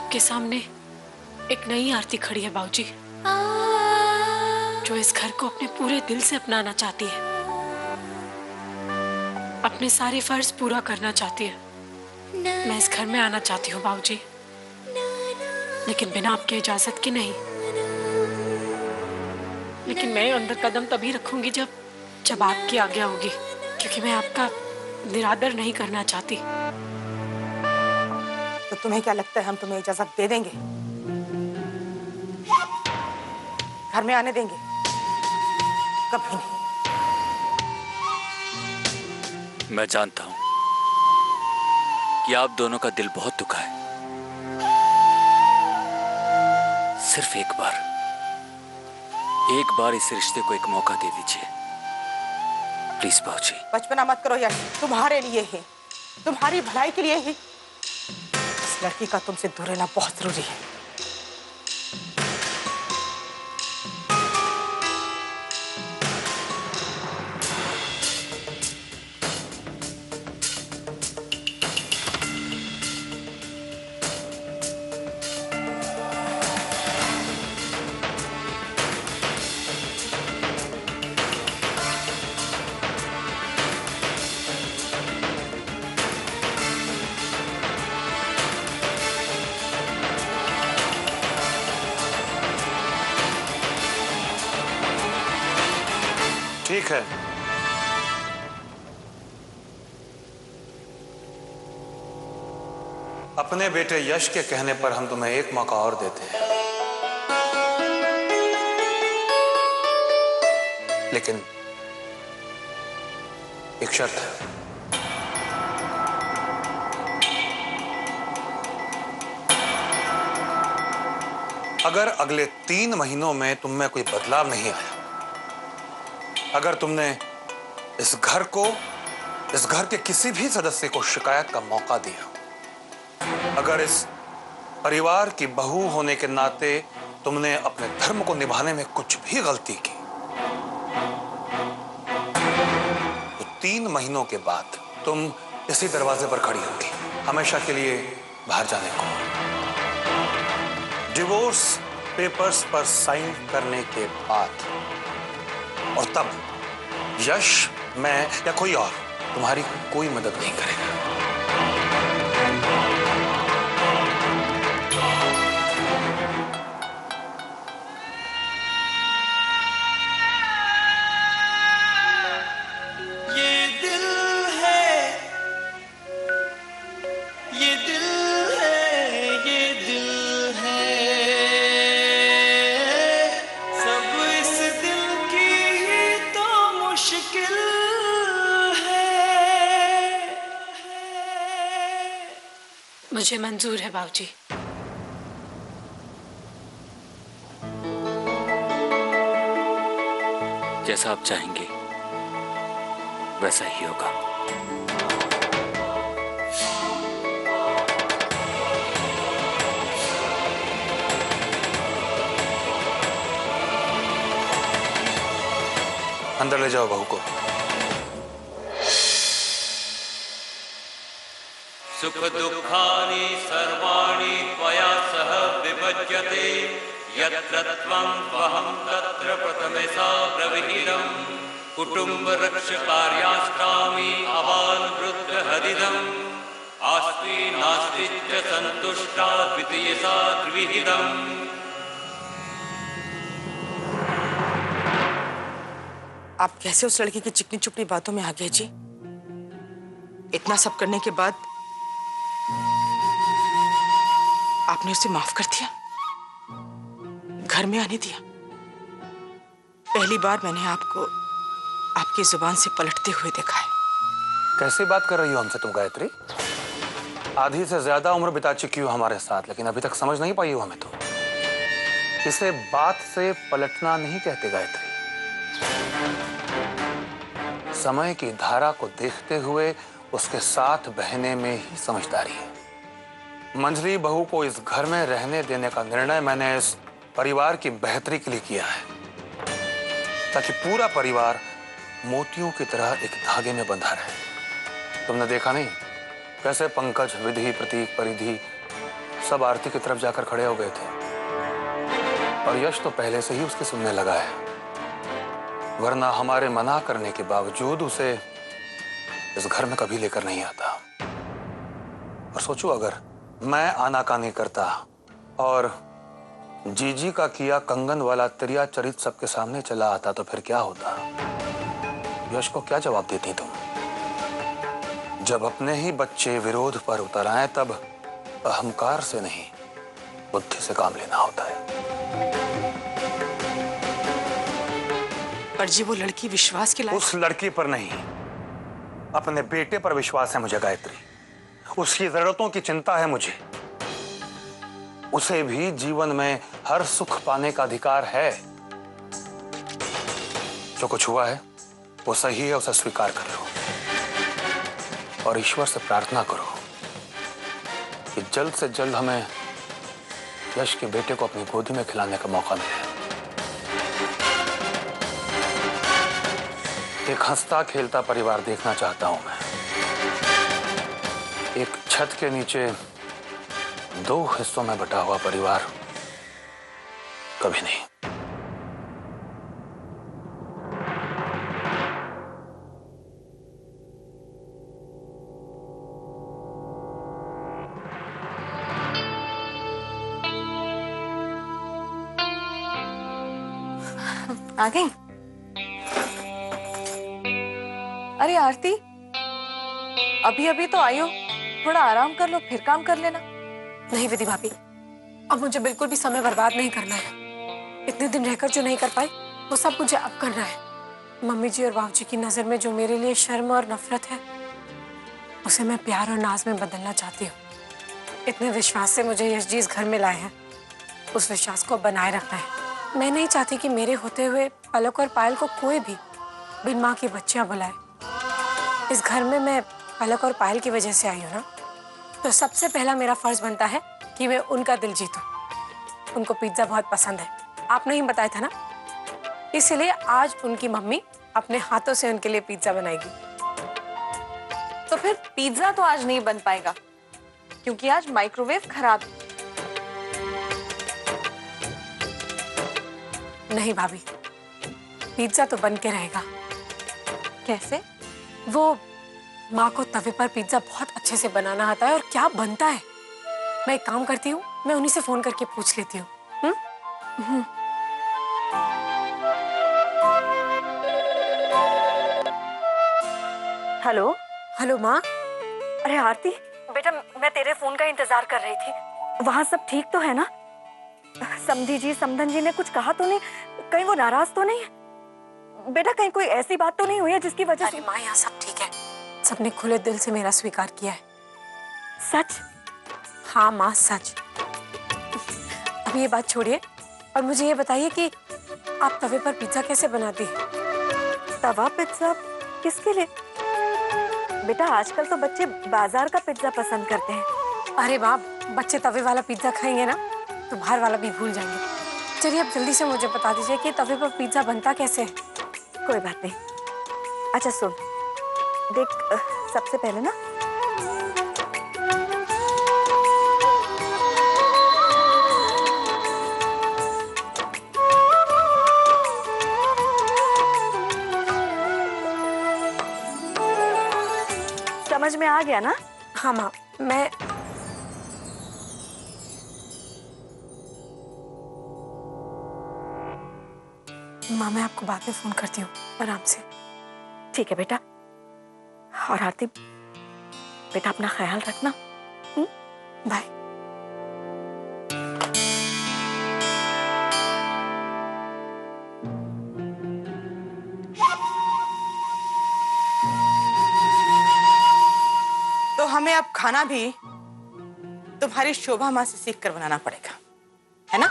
आपके सामने एक नई आरती खड़ी है बाबूजी, जो इस घर को अपने पूरे दिल से अपनाना चाहती है, अपने सारे फर्ज पूरा करना चाहती है। मैं इस घर में आना चाहती हूँ बाबूजी, लेकिन बिना आपकी इजाजत के नहीं। लेकिन मैं अंदर कदम तभी रखूंगी जब आपकी आज्ञा होगी, क्योंकि मैं आपका निरादर नहीं करना चाहती। तो तुम्हें क्या लगता है हम तुम्हें इजाजत दे देंगे? घर में आने देंगे? कभी नहीं। मैं जानता हूं कि आप दोनों का दिल बहुत दुखा है। सिर्फ एक बार इस रिश्ते को एक मौका दे दीजिए प्लीज बाबूजी। बचपना मत करो यश, तुम्हारे लिए ही, तुम्हारी भलाई के लिए ही इस लड़की का तुमसे दूर रहना बहुत जरूरी है। ठीक है, अपने बेटे यश के कहने पर हम तुम्हें एक मौका और देते हैं, लेकिन एक शर्त है। अगर अगले 3 महीनों में तुम में कोई बदलाव नहीं आया, अगर तुमने इस घर के किसी भी सदस्य को शिकायत का मौका दिया, अगर इस परिवार की बहू होने के नाते तुमने अपने धर्म को निभाने में कुछ भी गलती की, तो 3 महीनों के बाद तुम इसी दरवाजे पर खड़ी होगी, हमेशा के लिए बाहर जाने को। डिवोर्स पेपर्स पर साइन करने के बाद, और तब यश, मैं या कोई और तुम्हारी कोई मदद नहीं करेगा। ये दिल है, ये दिल है, ये दिल है, सब इस दिल की ही तो मुश्किल है। मुझे मंजूर है बाबूजी। जैसा आप चाहेंगे वैसा ही होगा। अंदर ले जाओ बहू को। सुख दुखानि सर्वाणि त्वया सह विभज्यते, यत्र त्वं त्वहं तत्र प्रथमे सा प्रविहिरम्, कुटुम्ब रक्ष कार्यास्त्रामि अवान् वृद्ध हदिदम्, आस्ति नास्ति च सन्तुष्टा द्वितीय सा द्विविधम्। आप कैसे उस लड़की की चिकनी चुपड़ी बातों में आ गए जी? इतना सब करने के बाद आपने उसे माफ कर दिया, घर में आने दिया। पहली बार मैंने आपको आपकी जुबान से पलटते हुए देखा है। कैसी बात कर रही हो हमसे तुम गायत्री? आधी से ज्यादा उम्र बिता चुकी हो हमारे साथ, लेकिन अभी तक समझ नहीं पाई हो हमें तो। इसे बात से पलटना नहीं कहते गायत्री। समय की धारा को देखते हुए उसके साथ बहने में ही समझदारी है। मंझली बहू को इस घर में रहने देने का निर्णय मैंने इस परिवार की बेहतरी के लिए किया है, ताकि पूरा परिवार मोतियों की तरह एक धागे में बंधा रहे। तुमने देखा नहीं कैसे पंकज, विधि, प्रतीक, परिधि सब आरती की तरफ जाकर खड़े हो गए थे और यश तो पहले से ही उसकी सुनने लगा है, वरना हमारे मना करने के बावजूद उसे इस घर में कभी लेकर नहीं आता। और सोचो, अगर मैं आनाकानी करता और जीजी का किया कंगन वाला त्रिया चरित सबके सामने चला आता तो फिर क्या होता? यश को क्या जवाब देती तुम? जब अपने ही बच्चे विरोध पर उतर आए तब अहंकार से नहीं, बुद्धि से काम लेना होता है। पर जी वो लड़की विश्वास के लायक। उस लड़की पर नहीं, अपने बेटे पर विश्वास है मुझे गायत्री। उसकी जरूरतों की चिंता है मुझे। उसे भी जीवन में हर सुख पाने का अधिकार है। जो कुछ हुआ है वो सही है, उसे स्वीकार कर लो और ईश्वर से प्रार्थना करो कि जल्द से जल्द हमें यश के बेटे को अपनी गोदी में खिलाने का मौका मिले। एक हंसता खेलता परिवार देखना चाहता हूं मैं। एक छत के नीचे दो हिस्सों में बटा हुआ परिवार कभी नहीं। आ गई? अरे आरती, अभी अभी तो आई हो, थोड़ा आराम कर लो, फिर काम कर लेना। नहीं विधि भाभी, अब मुझे बिल्कुल भी समय बर्बाद नहीं करना है। इतने दिन रहकर जो नहीं कर पाई वो सब मुझे अब करना है। मम्मी जी और बाबूजी की नजर में जो मेरे लिए शर्म और नफरत है, उसे मैं प्यार और नाज में बदलना चाहती हूँ। इतने विश्वास से मुझे यश जी इस घर में लाए हैं, उस विश्वास को बनाए रखना है। मैं नहीं चाहती कि मेरे होते हुए पलक और पायल को कोई भी बिन माँ की बच्चियां बुलाए। इस घर में मैं पलक और पायल की वजह से आई हूँ ना, तो सबसे पहला मेरा फर्ज बनता है कि मैं उनका दिल जीतूं। उनको पिज्जा बहुत पसंद है, आपने ही बताया था ना, इसलिए आज उनकी मम्मी अपने हाथों से उनके लिए पिज्जा बनाएगी। तो फिर पिज्जा तो आज नहीं बन पाएगा क्योंकि आज माइक्रोवेव खराब है। नहीं भाभी, पिज्जा तो बन के रहेगा। कैसे? वो माँ को तवे पर पिज्जा बहुत अच्छे से बनाना आता है और क्या बनता है। मैं एक काम करती हूँ, मैं उन्हीं से फोन करके पूछ लेती हूँ। हेलो। हेलो माँ। अरे आरती बेटा, मैं तेरे फोन का इंतजार कर रही थी। वहाँ सब ठीक तो है ना? समधी जी, समधन जी ने कुछ कहा तो नहीं? कहीं वो नाराज तो नहीं है? बेटा कहीं कोई ऐसी बात तो नहीं हुई है जिसकी वजह से? अरे माँ, यहाँ सब ठीक है। सबने खुले दिल से मेरा स्वीकार किया है। सच? हाँ माँ, सच। अब ये बात छोड़िए और मुझे ये बताइए कि आप तवे पर पिज्जा कैसे बनाती हैं? तवा पिज्जा किसके लिए? बेटा आजकल तो बच्चे बाजार का पिज्जा पसंद करते हैं। अरे माँ, बच्चे तवे वाला पिज्जा खाएंगे ना तो बाहर वाला भी भूल जाएंगे। चलिए अब जल्दी से मुझे बता दीजिए कि तवे पर पिज्जा बनता कैसे है। कोई बात नहीं। अच्छा सुन, देख सबसे पहले ना समझ में आ गया ना? हाँ माँ, मैं आपको बाद में फोन करती हूँ, आराम से। ठीक है बेटा। और आरती बेटा अपना ख्याल रखना। बाय। तो हमें अब खाना भी तुम्हारी शोभा माँ से सीख कर बनाना पड़ेगा, है ना?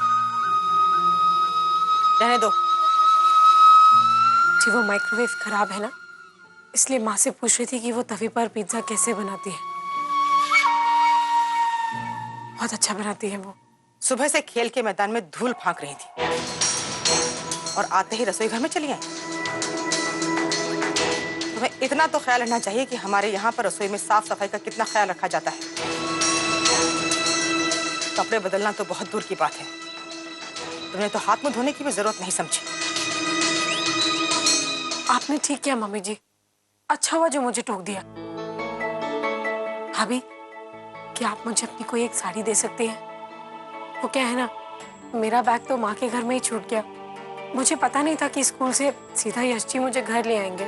रहने दो। जी वो माइक्रोवेव खराब है ना, इसलिए माँ से पूछ रही थी कि वो तवे पर पिज्जा कैसे बनाती है। बहुत अच्छा बनाती है वो। सुबह से खेल के मैदान में धूल फांक रही थी और आते ही रसोई घर में चली आई। तुम्हें इतना तो ख्याल रखना चाहिए कि हमारे यहाँ पर रसोई में साफ सफाई का कितना ख्याल रखा जाता है। कपड़े बदलना तो बहुत दूर की बात है, तुमने तो हाथ मुंह धोने की भी जरूरत नहीं समझी। आपने ठीक किया मम्मी जी, अच्छा हुआ जो मुझे टोक दिया। भाभी, क्या आप मुझे अपनी कोई एक साड़ी दे सकती हैं? वो क्या है ना, मेरा बैग तो माँ के घर में ही छूट गया। मुझे पता नहीं था कि स्कूल से सीधा यश जी मुझे घर ले आएंगे।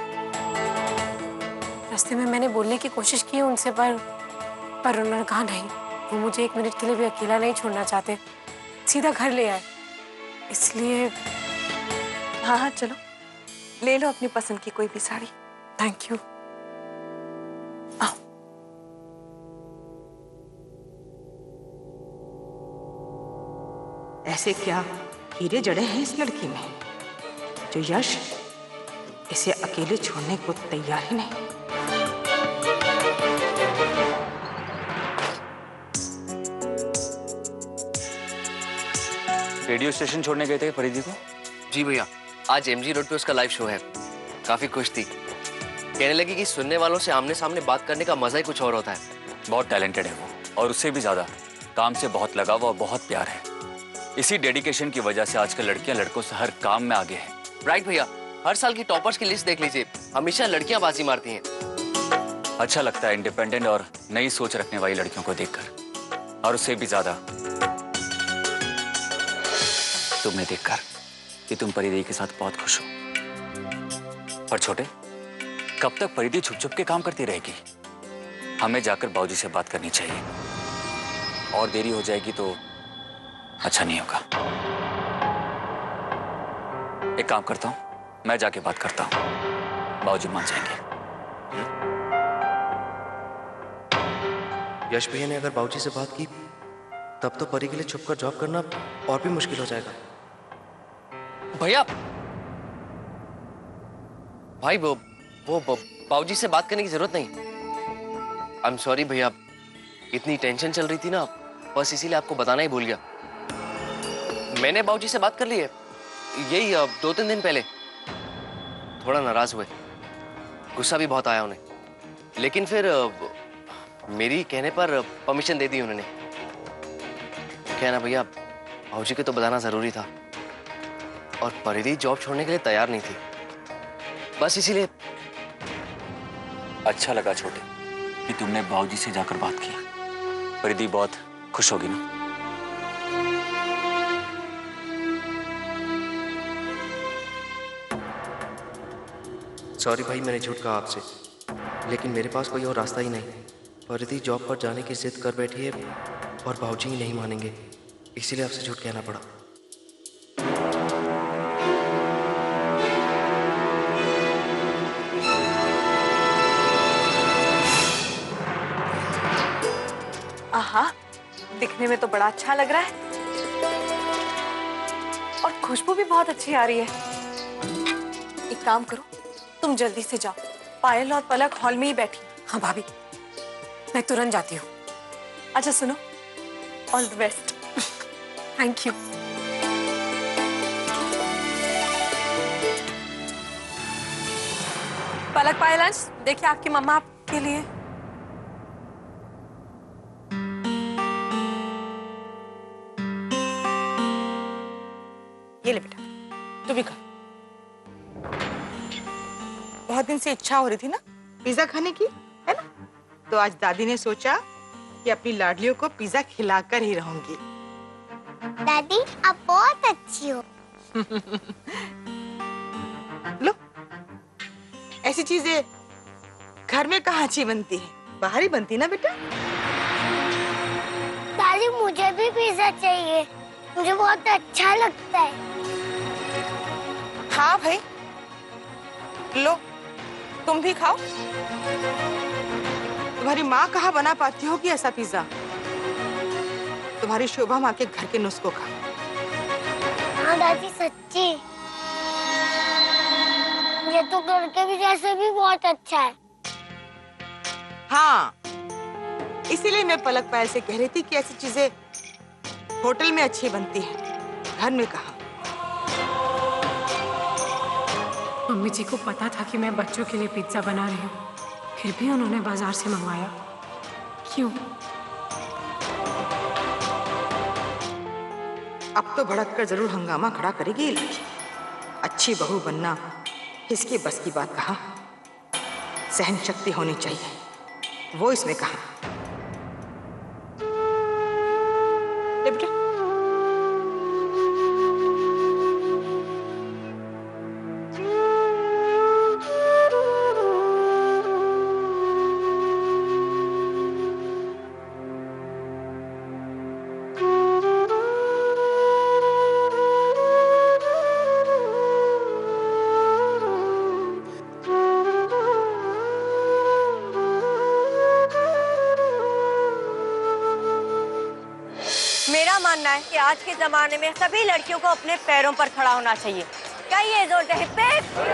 रास्ते में मैंने बोलने की कोशिश की उनसे, पर उन्होंने कहा नहीं, वो मुझे एक मिनट के लिए भी अकेला नहीं छोड़ना चाहते, सीधा घर ले आए। इसलिए हाँ हाँ चलो, ले लो अपनी पसंद की कोई भी साड़ी। Thank you. ऐसे क्या हीरे जड़े हैं इस लड़की में, जो यश इसे अकेले छोड़ने को तैयार ही नहीं। रेडियो स्टेशन छोड़ने गए थे परिधि को? जी भैया, आज एमजी रोड पे उसका लाइव शो है। काफी खुश थी, कहने लगी कि सुनने वालों से आमने सामने बात करने का मजा ही कुछ और होता है। बहुत टैलेंटेड है वो, और उससे भी ज्यादा काम से बहुत लगाव और बहुत प्यार है। इसी डेडिकेशन की वजह से आजकल लड़कियां लड़कों से हर काम में आगे हैं। राइट भैया, हर साल की टॉपर्स की लिस्ट देख लीजिए, हमेशा लड़कियां बाजी मारती हैं। अच्छा लगता है इंडिपेंडेंट और नई सोच रखने वाली लड़कियों को देखकर, और उससे भी ज्यादा तुम्हें देखकर कि तुम परिधि के साथ बहुत खुश हो। पर छोटे, कब तक परिधि छुप छुप के काम करती रहेगी? हमें जाकर बाबूजी से बात करनी चाहिए, और देरी हो जाएगी तो अच्छा नहीं होगा। एक काम करता हूं, मैं जाके बात करता हूं, बाबूजी मान जाएंगे। यश भैया ने अगर बाबूजी से बात की तब तो परी के लिए छुपकर जॉब करना और भी मुश्किल हो जाएगा। भैया, भाई वो बाबूजी से बात करने की जरूरत नहीं। आई एम सॉरी भैया, इतनी टेंशन चल रही थी ना, बस इसीलिए आपको बताना ही भूल गया। मैंने बाबूजी से बात कर ली है, यही 2-3 दिन पहले। थोड़ा नाराज हुए, गुस्सा भी बहुत आया उन्हें, लेकिन फिर मेरी कहने पर परमिशन दे दी उन्होंने। क्या ना भैया, बाबूजी को तो बताना जरूरी था, और परिधि जॉब छोड़ने के लिए तैयार नहीं थी, बस इसीलिए। अच्छा लगा छोटे कि तुमने बाबूजी से जाकर बात की। परिधि बहुत खुश होगी ना? सॉरी भाई, मैंने झूठ कहा आपसे, लेकिन मेरे पास कोई और रास्ता ही नहीं। परिधि जॉब पर जाने की जिद कर बैठी है और बाबूजी ही नहीं मानेंगे, इसीलिए आपसे झूठ कहना पड़ा। आहा, दिखने में तो बड़ा अच्छा लग रहा है, और खुशबू भी बहुत अच्छी आ रही है। एक काम करो, तुम जल्दी से जाओ, पायल और पलक हॉल में ही बैठी। हाँ भाभी, मैं तुरंत जाती हूँ। अच्छा सुनो, all the best. Thank you. Palak, Payal, Ansh, देखिए आपकी मम्मा आपके लिए। ये ले बेटा, तू भी खा। बहुत दिन से इच्छा हो रही थी ना पिज्जा खाने की, है ना? तो आज दादी ने सोचा कि अपनी लाडलियों को पिज्जा खिलाकर ही रहूंगी। दादी, आप बहुत अच्छी हो। लो, ऐसी चीजें घर में कहाँ अच्छी बनती है, बाहर ही बनती ना बेटा। दादी, मुझे भी पिज्जा चाहिए, मुझे बहुत अच्छा लगता है। हाँ भाई, लो तुम भी खाओ। तुम्हारी माँ कहाँ बना पाती होगी ऐसा पिज्जा? तुम्हारी शोभा माँ के घर के नुस्खों का। हाँ दादी, सच्ची, ये तो घर के भी जैसे भी बहुत अच्छा है। हाँ, इसीलिए मैं पलक पायल से कह रही थी कि ऐसी चीजें होटल में अच्छी बनती है, घर में कहाँ। मम्मी जी को पता था कि मैं बच्चों के लिए पिज्जा बना रही हूँ, फिर भी उन्होंने बाजार से मंगवाया। क्यों? अब तो भड़क कर जरूर हंगामा खड़ा करेगी ये लड़की। अच्छी बहू बनना इसकी बस की बात कहाँ, सहन शक्ति होनी चाहिए, वो इसमें कहाँ। ले बेटा। मेरा मानना है कि आज के जमाने में सभी लड़कियों को अपने पैरों पर खड़ा होना चाहिए। क्या ये जोर है?